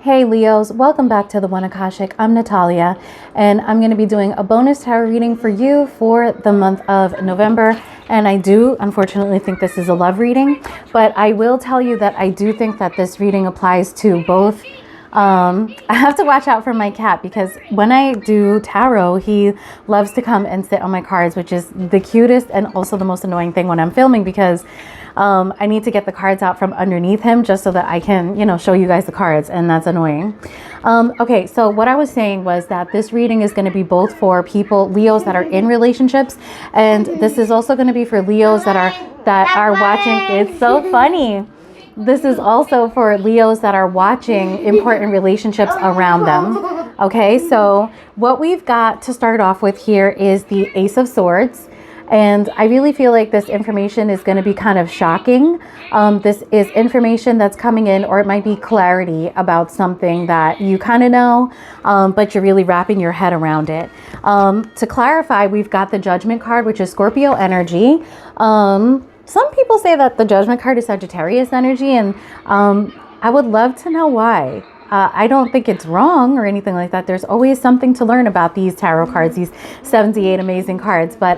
Hey Leos, welcome back to the One Akashic. I'm Natalia, and I'm going to be doing a bonus tarot reading for you for the month of November. And I do unfortunately think this is a love reading, but I will tell you that I do think that this reading applies to both. I have to watch out for my cat because when I do tarot, he loves to come and sit on my cards, which is the cutest and also the most annoying thing when I'm filming because I need to get the cards out from underneath him just so that I can, show you guys the cards, and that's annoying. Okay, so what I was saying was that this reading is going to be both for people, Leos that are in relationships, and this is also going to be for Leos that are watching. It's so funny. This is also for Leos that are watching important relationships around them. Okay, so what we've got to start off with here is the Ace of Swords. And I really feel like this information is going to be kind of shocking. This is information that's coming in, or it might be clarity about something that you kind of know, but you're really wrapping your head around it. To clarify, we've got the Judgment card, which is Scorpio energy. Some people say that the Judgment card is Sagittarius energy, and I would love to know why. I don't think it's wrong or anything like that. There's always something to learn about these tarot cards, these 78 amazing cards. But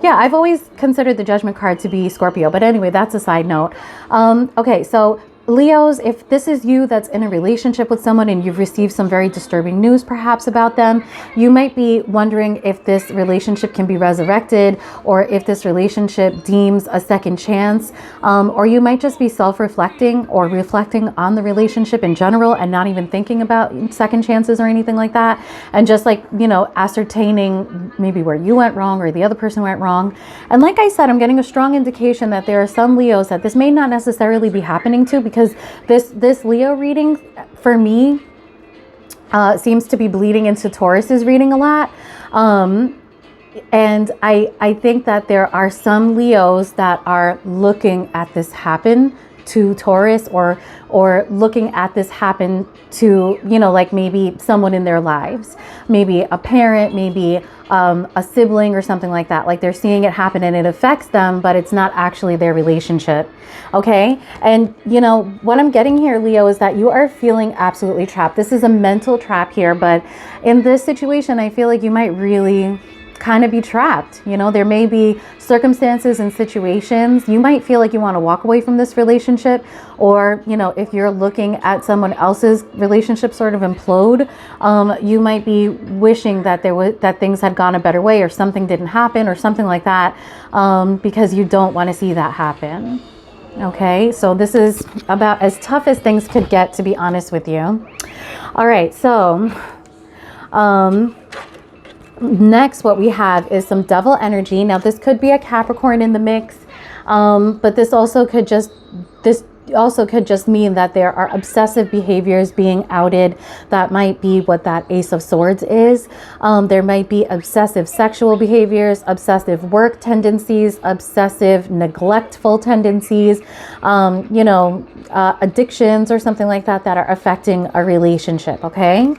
yeah, I've always considered the Judgment card to be Scorpio. But anyway, that's a side note. Okay, so Leos, if this is you that's in a relationship with someone and you've received some very disturbing news perhaps about them, you might be wondering if this relationship can be resurrected, or if this relationship deems a second chance, or you might just be self-reflecting or reflecting on the relationship in general and not even thinking about second chances or anything like that, and just like, ascertaining maybe where you went wrong or the other person went wrong. And like I said, I'm getting a strong indication that there are some Leos that this may not necessarily be happening to, because this Leo reading for me seems to be bleeding into Taurus's reading a lot. And I think that there are some Leos that are looking at this happen to Taurus, or looking at this happen to, like maybe someone in their lives, maybe a parent, maybe a sibling or something like that. Like they're seeing it happen and it affects them, but it's not actually their relationship. Okay. And what I'm getting here, Leo, is that you are feeling absolutely trapped. This is a mental trap here, but in this situation, I feel like you might really kind of be trapped. There may be circumstances and situations. You might feel like you want to walk away from this relationship, or, if you're looking at someone else's relationship sort of implode, you might be wishing that that things had gone a better way, or something didn't happen or something like that, because you don't want to see that happen. Okay, so this is about as tough as things could get, to be honest with you. All right, so next, what we have is some Devil energy. Now, this could be a Capricorn in the mix, but this also could just mean that there are obsessive behaviors being outed. That might be what that Ace of Swords is. There might be obsessive sexual behaviors, obsessive work tendencies, obsessive neglectful tendencies, addictions or something like that are affecting a relationship. Okay.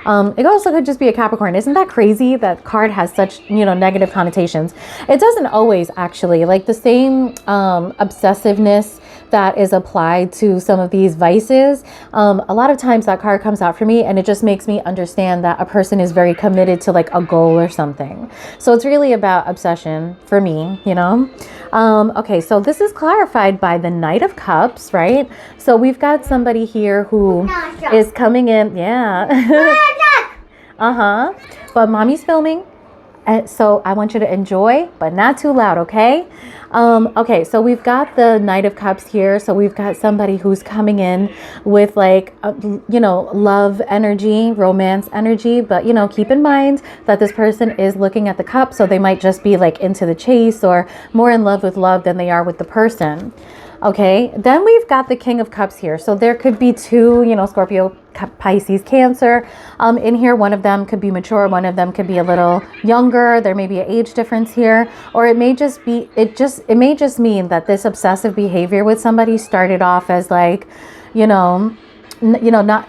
It also could just be a Capricorn. Isn't that crazy? That card has such, negative connotations. It doesn't always, actually. Like the same obsessiveness that is applied to some of these vices. A lot of times that card comes out for me, and it just makes me understand that a person is very committed to like a goal or something. So it's really about obsession for me, Okay, so this is clarified by the Knight of Cups, right? So we've got somebody here who is coming in. Yeah. But mommy's filming. And so I want you to enjoy, but not too loud, okay? Okay, so we've got the Knight of Cups here. So we've got somebody who's coming in with like, love energy, romance energy. But, keep in mind that this person is looking at the cup. So they might just be like into the chase or more in love with love than they are with the person. Okay, then we've got the King of Cups here. So there could be two, Scorpio, Pisces, Cancer in here. One of them could be mature. One of them could be a little younger. There may be an age difference here, or it may just be, it may just mean that this obsessive behavior with somebody started off as like, not,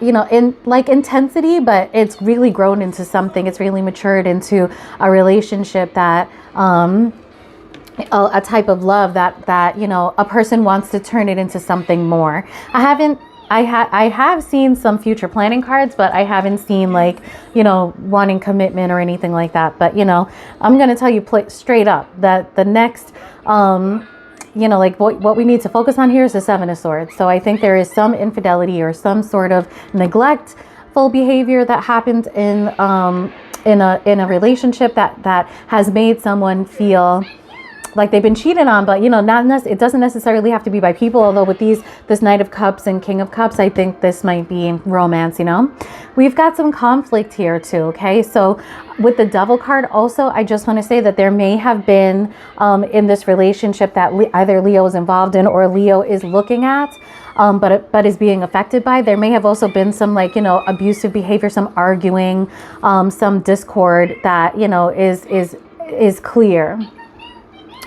in like intensity, but it's really grown into something. It's really matured into a relationship that, a type of love that a person wants to turn it into something more. I haven't I have seen some future planning cards, but I haven't seen like, you know, wanting commitment or anything like that. But, you know, I'm going to tell you straight up that the next, you know, like what we need to focus on here is the Seven of Swords. So I think there is some infidelity or some sort of neglectful behavior that happened in a relationship that has made someone feel like they've been cheated on. But, you know, it doesn't necessarily have to be by people, although with this Knight of Cups and King of Cups, I think this might be romance. You know, we've got some conflict here too. Okay, so with the Devil card also, I just want to say that there may have been in this relationship that either Leo is involved in or Leo is looking at, but is being affected by. There may have also been some, like, you know, abusive behavior, some arguing, some discord that, you know, is clear.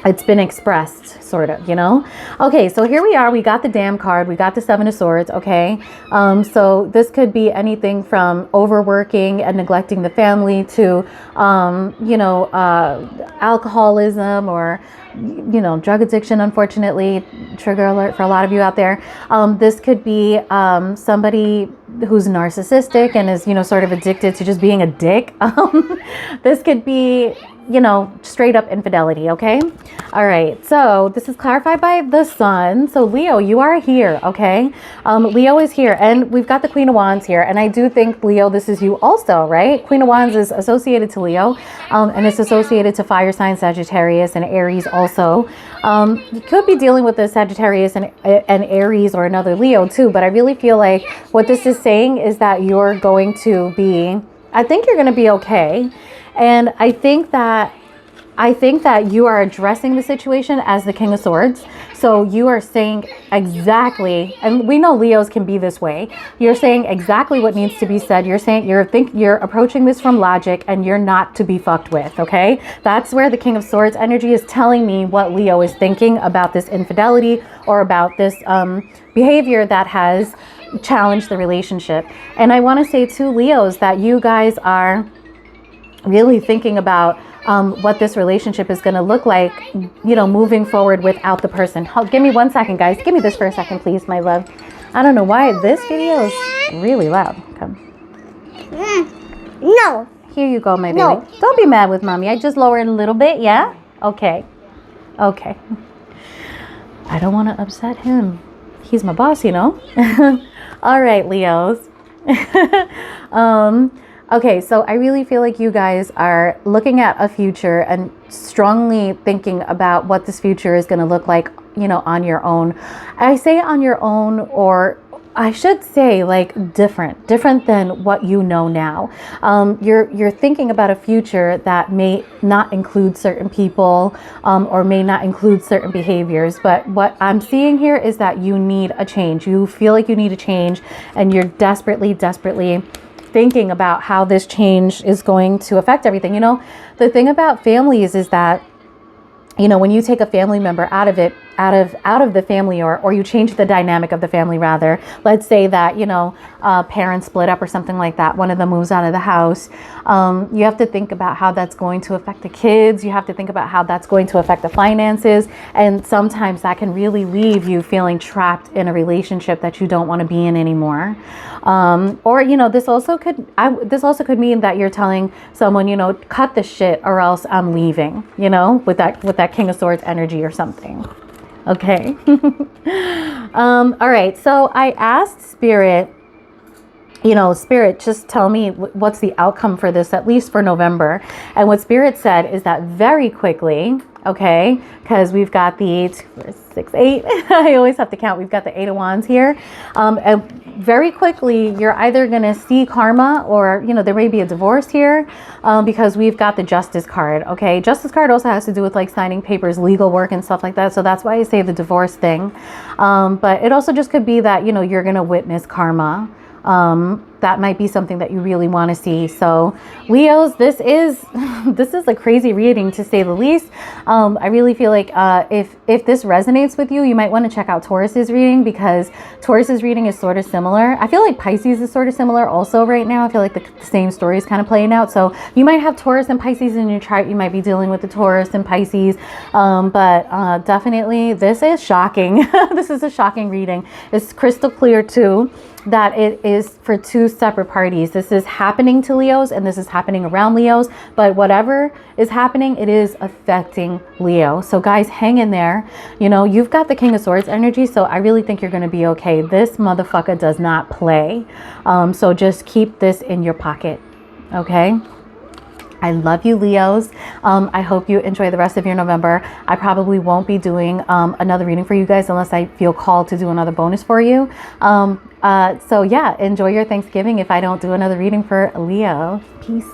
It's been expressed, sort of, you know. Okay, so here we are. We got the Damn card. We got the Seven of Swords, okay? So this could be anything from overworking and neglecting the family to, you know, alcoholism or, you know, drug addiction, unfortunately. Trigger alert for a lot of you out there. This could be somebody who's narcissistic and is, you know, sort of addicted to just being a dick. This could be, you know, straight up infidelity. Okay. All right. So this is clarified by the Sun. So Leo, you are here. Okay. Leo is here, and we've got the Queen of Wands here. And I do think, Leo, this is you also, right? Queen of Wands is associated to Leo, and it's associated to fire sign Sagittarius and Aries also. You could be dealing with the Sagittarius and Aries or another Leo too, but I really feel like what this is saying is that you're going to be, I think you're going to be okay. And I think that you are addressing the situation as the King of Swords. So you are saying exactly, and we know Leos can be this way. You're saying exactly what needs to be said. You're saying you're approaching this from logic, and you're not to be fucked with. Okay, that's where the King of Swords energy is telling me what Leo is thinking about this infidelity or about this behavior that has challenged the relationship. And I want to say to Leos that you guys are really thinking about what this relationship is going to look like, you know, moving forward without the person. Give me 1 second, guys. Give me this for a second, please, my love. I don't know why this video is really loud. Come. No. Here you go, my baby. No. Don't be mad with mommy. I just lowered a little bit, yeah? Okay. Okay. I don't want to upset him. He's my boss, you know? All right, Leos. Okay, so I really feel like you guys are looking at a future and strongly thinking about what this future is going to look like, you know, on your own. I say on your own, or I should say like different than what you know now. You're thinking about a future that may not include certain people, or may not include certain behaviors. But what I'm seeing here is that you need a change. You feel like you need a change, and you're desperately thinking about how this change is going to affect everything. You know, the thing about families is that, you know, when you take a family member out of the family, or you change the dynamic of the family, rather, let's say that, you know, parents split up or something like that, one of them moves out of the house, you have to think about how that's going to affect the kids. You have to think about how that's going to affect the finances, and sometimes that can really leave you feeling trapped in a relationship that you don't want to be in anymore. Or, you know, this also could mean that you're telling someone, you know, cut the shit or else I'm leaving, you know, with that King of Swords energy or something. Okay. All right. So I asked Spirit, you know, Spirit, just tell me what's the outcome for this, at least for November. And what Spirit said is that very quickly, okay, because we've got the 6, 8. I always have to count. We've got the 8 of Wands here. And very quickly, you're either going to see karma, or, you know, there may be a divorce here, because we've got the Justice card. Okay. Justice card also has to do with like signing papers, legal work and stuff like that. So that's why I say the divorce thing. But it also just could be that, you know, you're going to witness karma. that might be something that you really want to see. So Leos, this is a crazy reading, to say the least. I really feel like if this resonates with you, you might want to check out Taurus's reading, because Taurus's reading is sort of similar. I feel like Pisces is sort of similar also right now. I feel like the same story is kind of playing out. So you might have Taurus and Pisces in your chart. You might be dealing with the Taurus and Pisces, but definitely this is shocking. This is a shocking reading. It's crystal clear too that it is for two separate parties. This is happening to Leos and this is happening around Leos, but whatever is happening, it is affecting Leo. So guys, hang in there. You know, you've got the King of Swords energy, so I really think you're going to be okay. This motherfucker does not play. So just keep this in your pocket. Okay. I love you, Leos. I hope you enjoy the rest of your November. I probably won't be doing another reading for you guys unless I feel called to do another bonus for you. So yeah, enjoy your Thanksgiving if I don't do another reading for Leo. Peace.